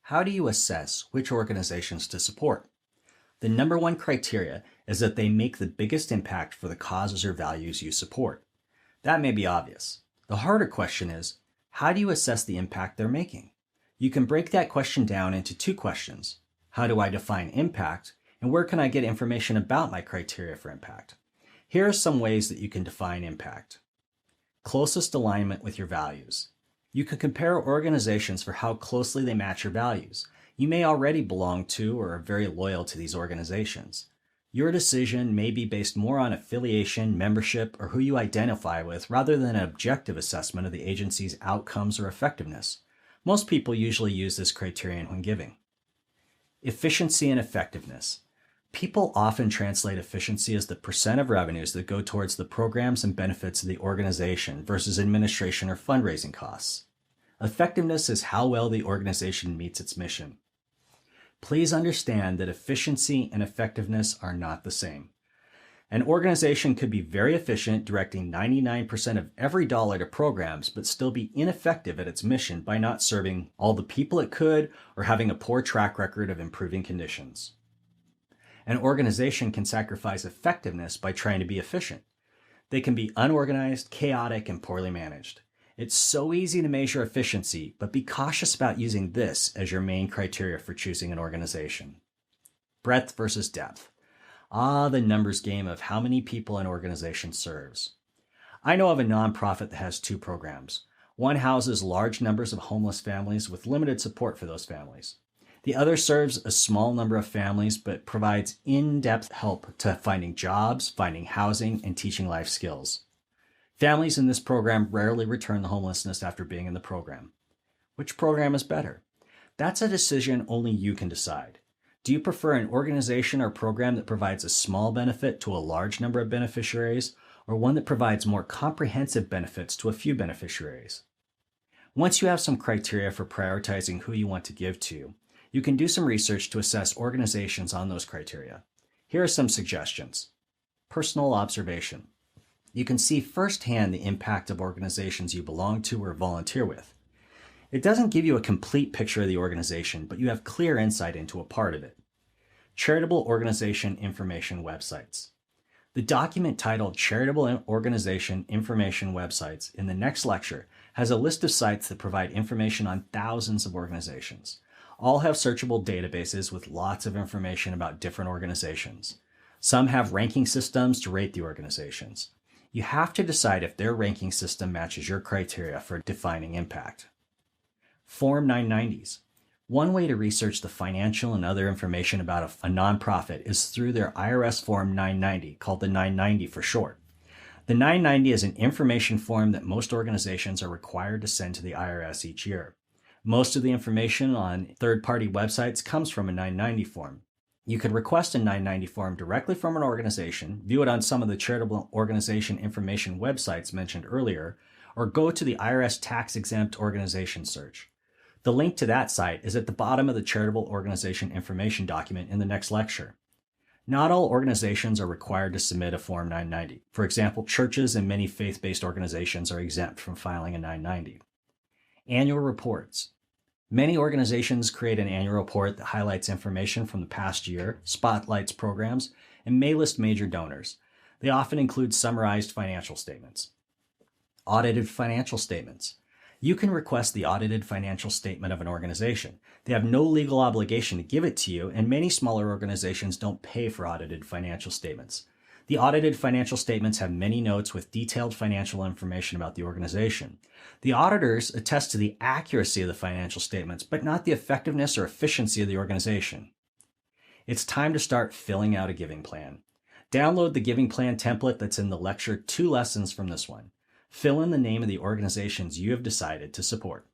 How do you assess which organizations to support? The number one criteria is that they make the biggest impact for the causes or values you support. That may be obvious. The harder question is, how do you assess the impact they're making? You can break that question down into two questions. How do I define impact? And where can I get information about my criteria for impact? Here are some ways that you can define impact. Closest alignment with your values. You can compare organizations for how closely they match your values. You may already belong to or are very loyal to these organizations. Your decision may be based more on affiliation, membership, or who you identify with rather than an objective assessment of the agency's outcomes or effectiveness. Most people usually use this criterion when giving. Efficiency and effectiveness. People often translate efficiency as the percent of revenues that go towards the programs and benefits of the organization versus administration or fundraising costs. Effectiveness is how well the organization meets its mission. Please understand that efficiency and effectiveness are not the same. An organization could be very efficient directing 99% of every dollar to programs, but still be ineffective at its mission by not serving all the people it could or having a poor track record of improving conditions. An organization can sacrifice effectiveness by trying to be efficient. They can be unorganized, chaotic, and poorly managed. It's so easy to measure efficiency, but be cautious about using this as your main criteria for choosing an organization. Breadth versus depth. The numbers game of how many people an organization serves. I know of a nonprofit that has two programs. One houses large numbers of homeless families with limited support for those families. The other serves a small number of families but provides in-depth help to finding jobs, finding housing, and teaching life skills. Families in this program rarely return to homelessness after being in the program. Which program is better? That's a decision only you can decide. Do you prefer an organization or program that provides a small benefit to a large number of beneficiaries, or one that provides more comprehensive benefits to a few beneficiaries? Once you have some criteria for prioritizing who you want to give to, you can do some research to assess organizations on those criteria. Here are some suggestions. Personal observation. You can see firsthand the impact of organizations you belong to or volunteer with. It doesn't give you a complete picture of the organization, but you have clear insight into a part of it. Charitable organization information websites. The document titled Charitable Organization Information Websites in the next lecture has a list of sites that provide information on thousands of organizations. All have searchable databases with lots of information about different organizations. Some have ranking systems to rate the organizations. You have to decide if their ranking system matches your criteria for defining impact. Form 990s. One way to research the financial and other information about a nonprofit is through their IRS Form 990, called the 990 for short. The 990 is an information form that most organizations are required to send to the IRS each year. Most of the information on third-party websites comes from a 990 form. You can request a 990 form directly from an organization, view it on some of the charitable organization information websites mentioned earlier, or go to the IRS tax-exempt organization search. The link to that site is at the bottom of the charitable organization information document in the next lecture. Not all organizations are required to submit a Form 990. For example, churches and many faith-based organizations are exempt from filing a 990. Annual reports. Many organizations create an annual report that highlights information from the past year, spotlights programs, and may list major donors. They often include summarized financial statements. Audited financial statements. You can request the audited financial statement of an organization. They have no legal obligation to give it to you, and many smaller organizations don't pay for audited financial statements. The audited financial statements have many notes with detailed financial information about the organization. The auditors attest to the accuracy of the financial statements, but not the effectiveness or efficiency of the organization. It's time to start filling out a giving plan. Download the giving plan template that's in the lecture 2 lessons from this one. Fill in the name of the organizations you have decided to support.